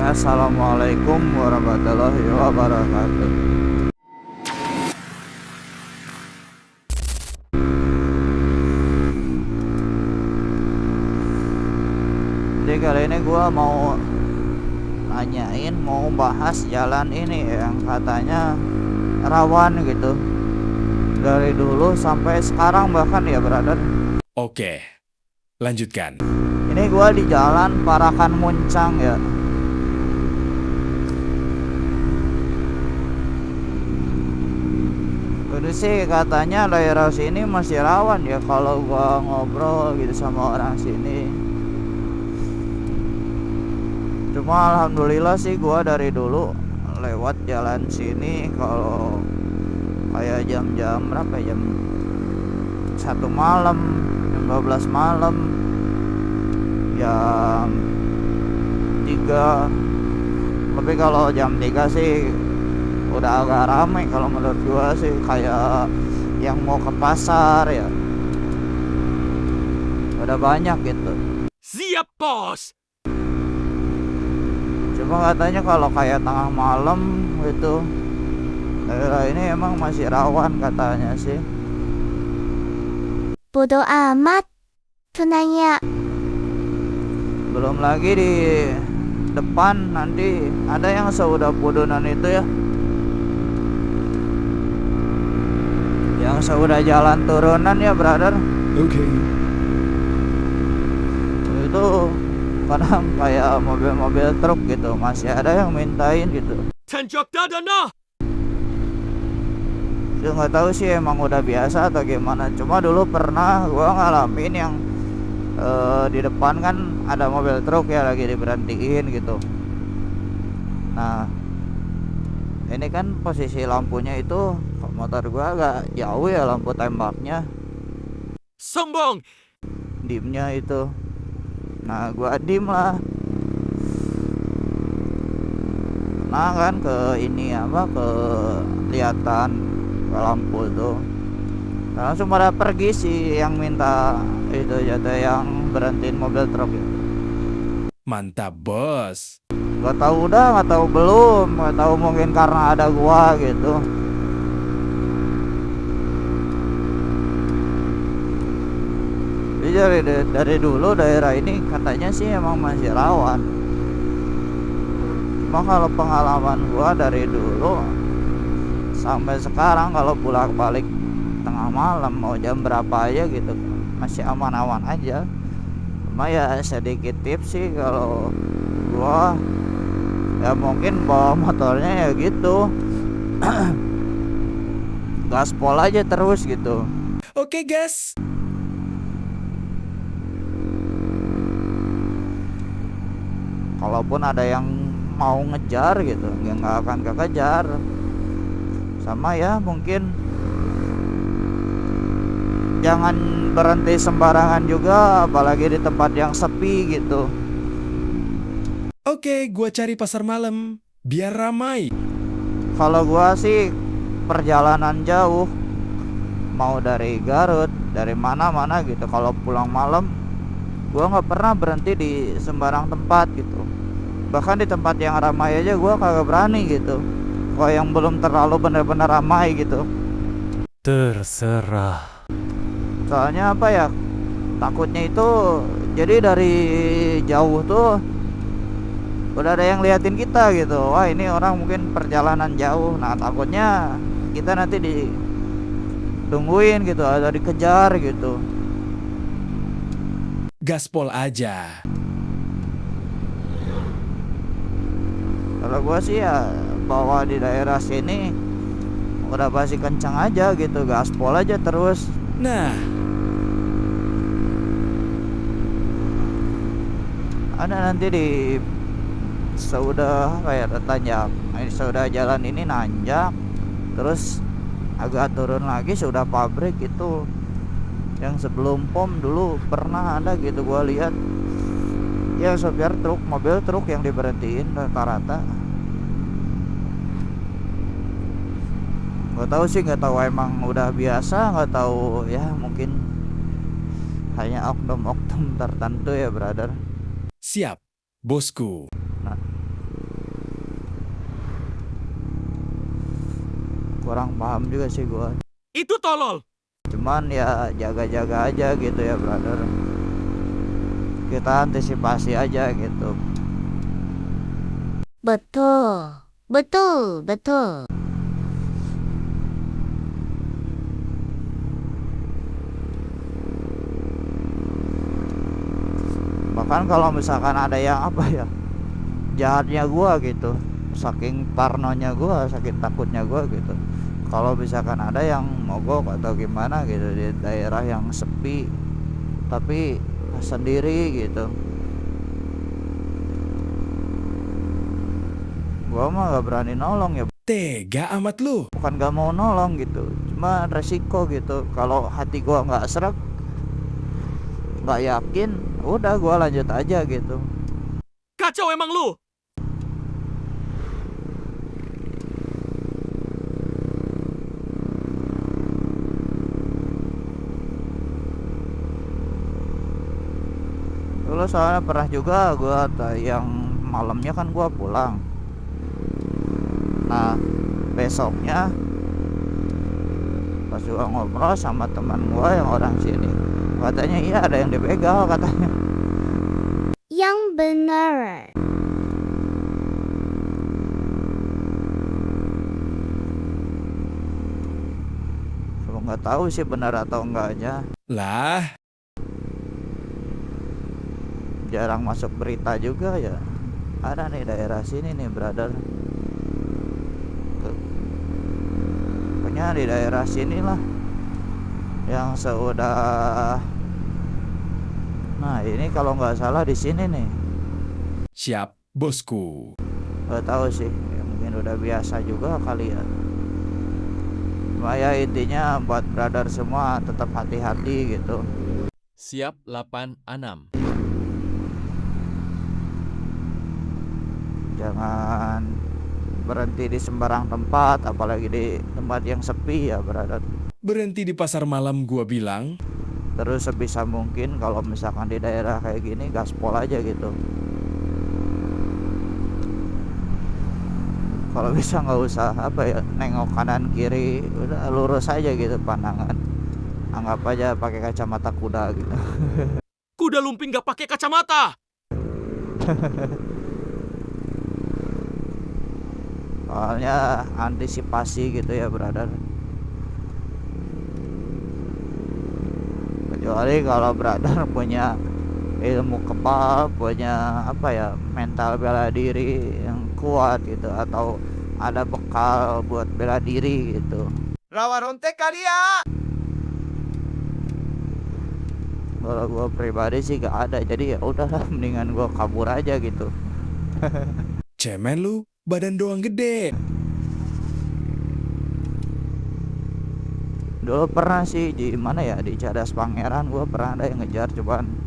Assalamualaikum warahmatullahi wabarakatuh. Jadi kali ini gua mau bahas jalan ini yang katanya rawan gitu. Dari dulu sampai sekarang bahkan ya brother. Oke, lanjutkan. Ini gua di jalan Parakan Muncang ya. Ini sih katanya daerah sini masih rawan ya kalau gua ngobrol gitu sama orang sini. Cuma alhamdulillah sih gua dari dulu lewat jalan sini kalau kayak jam-jam berapa ya, jam 1 malam, jam 12 malam, jam 3. Tapi kalau jam 3 sih udah agak ramai kalau menurut gua sih, kayak yang mau ke pasar ya udah banyak gitu. Siap, bos. Cuma katanya kalau kayak tengah malam gitu daerah ini emang masih rawan katanya sih. Bodo amat. Tunanya. Belum lagi di depan nanti ada yang seudah pudunan itu ya, yang seudah jalan turunan ya brother. Oke. Itu kadang kayak mobil-mobil truk gitu masih ada yang mintain gitu. Tenjok dadana. Saya nggak tahu sih emang udah biasa atau gimana. Cuma dulu pernah gua ngalamin yang di depan kan ada mobil truk ya lagi diberhentiin gitu. Nah ini kan posisi lampunya itu motor gua agak jauh ya, lampu tembaknya, Sombong. dimnya itu. Nah gua dim lah. Nah kan ke ini apa, ke kelihatan ke lampu tuh. Nah, langsung pada pergi sih yang minta itu jatuh, yang berhentiin mobil truk ya. Mantap, bos. Gak tahu udah, gak tahu belum, gak tahu mungkin karena ada gua gitu. Jadi dari dulu daerah ini katanya sih emang masih rawan. Cuma kalau pengalaman gua dari dulu sampai sekarang kalau bolak-balik tengah malam mau jam berapa aja gitu masih aman-aman aja. Cuma ya sedikit tips sih kalau gua ya mungkin bawa motornya ya gitu gaspol aja terus gitu. Oke, guys. Kalaupun ada yang mau ngejar gitu ya nggak akan kekejar. Sama ya mungkin jangan berhenti sembarangan juga, apalagi di tempat yang sepi gitu. Oke, gua cari pasar malam biar ramai. Kalau gua sih perjalanan jauh, mau dari Garut, dari mana-mana gitu, kalau pulang malam gua nggak pernah berhenti di sembarang tempat gitu. Bahkan di tempat yang ramai aja gua kagak berani gitu, kalau yang belum terlalu benar-benar ramai gitu. Terserah. Soalnya apa ya, takutnya itu jadi dari jauh tuh udah ada yang liatin kita gitu. Wah ini orang mungkin perjalanan jauh. Nah takutnya kita nanti ditungguin gitu atau dikejar gitu. Gaspol aja. Kalau gua sih ya bawa di daerah sini udah pasti kencang aja gitu, gaspol aja terus. Nah, Ada nanti di sudah kayak tanjak, sudah jalan ini nanjak, terus agak turun lagi sudah pabrik itu. Yang sebelum pom dulu pernah ada gitu gua lihat ya, sopir truk, mobil truk yang diberhentiin rata-rata. Nggak tahu sih, nggak tahu emang udah biasa, nggak tahu ya, mungkin hanya oknum-oknum tertentu ya brother. siap, bosku. kurang paham juga sih gua. Itu tolol. Cuman ya jaga-jaga aja gitu ya brother, kita antisipasi aja gitu. Betul. Betul, betul. Bahkan kalau misalkan ada yang apa ya, jahatnya gua gitu, saking parnonya gua, saking takutnya gua gitu, kalau misalkan ada yang mogok atau gimana gitu di daerah yang sepi tapi sendiri gitu, gua mah gak berani nolong ya. Tega amat lu. Bukan gak mau nolong gitu, cuma resiko gitu. Kalau hati gua nggak serak, nggak yakin, udah gua lanjut aja gitu. Kacau emang lu. Dulu soalnya pernah juga gua yang malamnya kan gua pulang. Nah besoknya pas gua ngobrol sama teman gua yang orang sini, katanya iya ada yang dibegal katanya. Yang benar. Cuma nggak tahu sih benar atau enggaknya, Lah, jarang masuk berita juga ya. Ada nih daerah sini nih brother, pokoknya di daerah sini lah yang seudah. Nah ini kalau nggak salah di sini nih, siap bosku. nggak tahu sih ya, mungkin udah biasa juga kali ya. Cuma ya intinya buat brother semua tetap hati-hati gitu. Siap 86. Jangan berhenti di sembarang tempat, apalagi di tempat yang sepi ya brother. Berhenti di pasar malam gua bilang. Terus sebisa mungkin kalau misalkan di daerah kayak gini gaspol aja gitu. Kalau bisa nggak usah apa ya, nengok kanan kiri, udah lurus aja gitu pandangan. Anggap aja pakai kacamata kuda gitu. Kuda lumping gak pakai kacamata. Soalnya antisipasi gitu ya brother. Kecuali kalau brother punya ilmu kebal, punya apa ya, mental bela diri yang kuat gitu, atau ada bekal buat bela diri gitu. Rawaronte kalia. Kalau gue pribadi sih gak ada, jadi ya udahlah mendingan gue kabur aja gitu. Cemen lu, badan doang gede. Dulu pernah sih di mana ya, di Cadas Pangeran gue pernah ada yang ngejar, cuman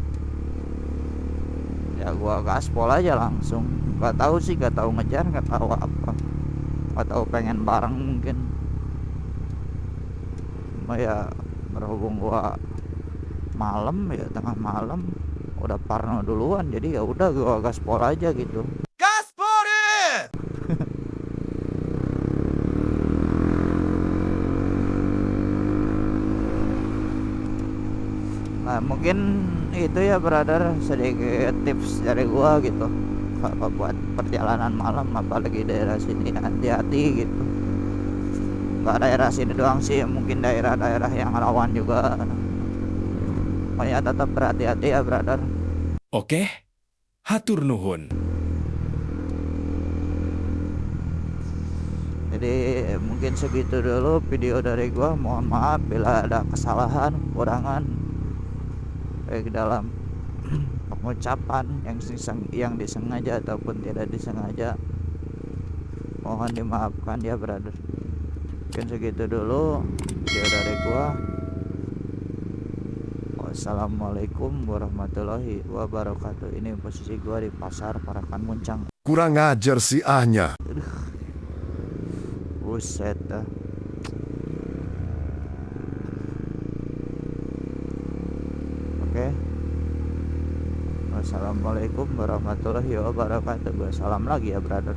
ya gue gaspol aja langsung. Gak tahu sih, gak tahu ngejar, gak tahu apa, gak tahu pengen bareng mungkin. Cuma ya berhubung gue malam ya, tengah malam udah parno duluan, jadi ya udah gue gaspol aja gitu. Gaspore! Nah mungkin itu ya brother, sedikit tips dari gua gitu. Kalau buat perjalanan malam apalagi daerah sini, hati-hati gitu. Gak daerah sini doang sih, mungkin daerah-daerah yang rawan juga. Pokoknya tetap berhati-hati ya brother. Oke, hatur nuhun. Jadi mungkin segitu dulu video dari gua. Mohon maaf bila ada kesalahan, kekurangan baik dalam pengucapan yang disengaja ataupun tidak disengaja. Mohon dimaafkan ya brother. Mungkin segitu dulu video dari gua. Wassalamualaikum warahmatullahi wabarakatuh. Ini posisi gua di pasar Parakan Muncang. Kurang ajar si Ahnya. Buset dah. Oke. Wassalamualaikum warahmatullahi wabarakatuh. Gua salam lagi ya brother.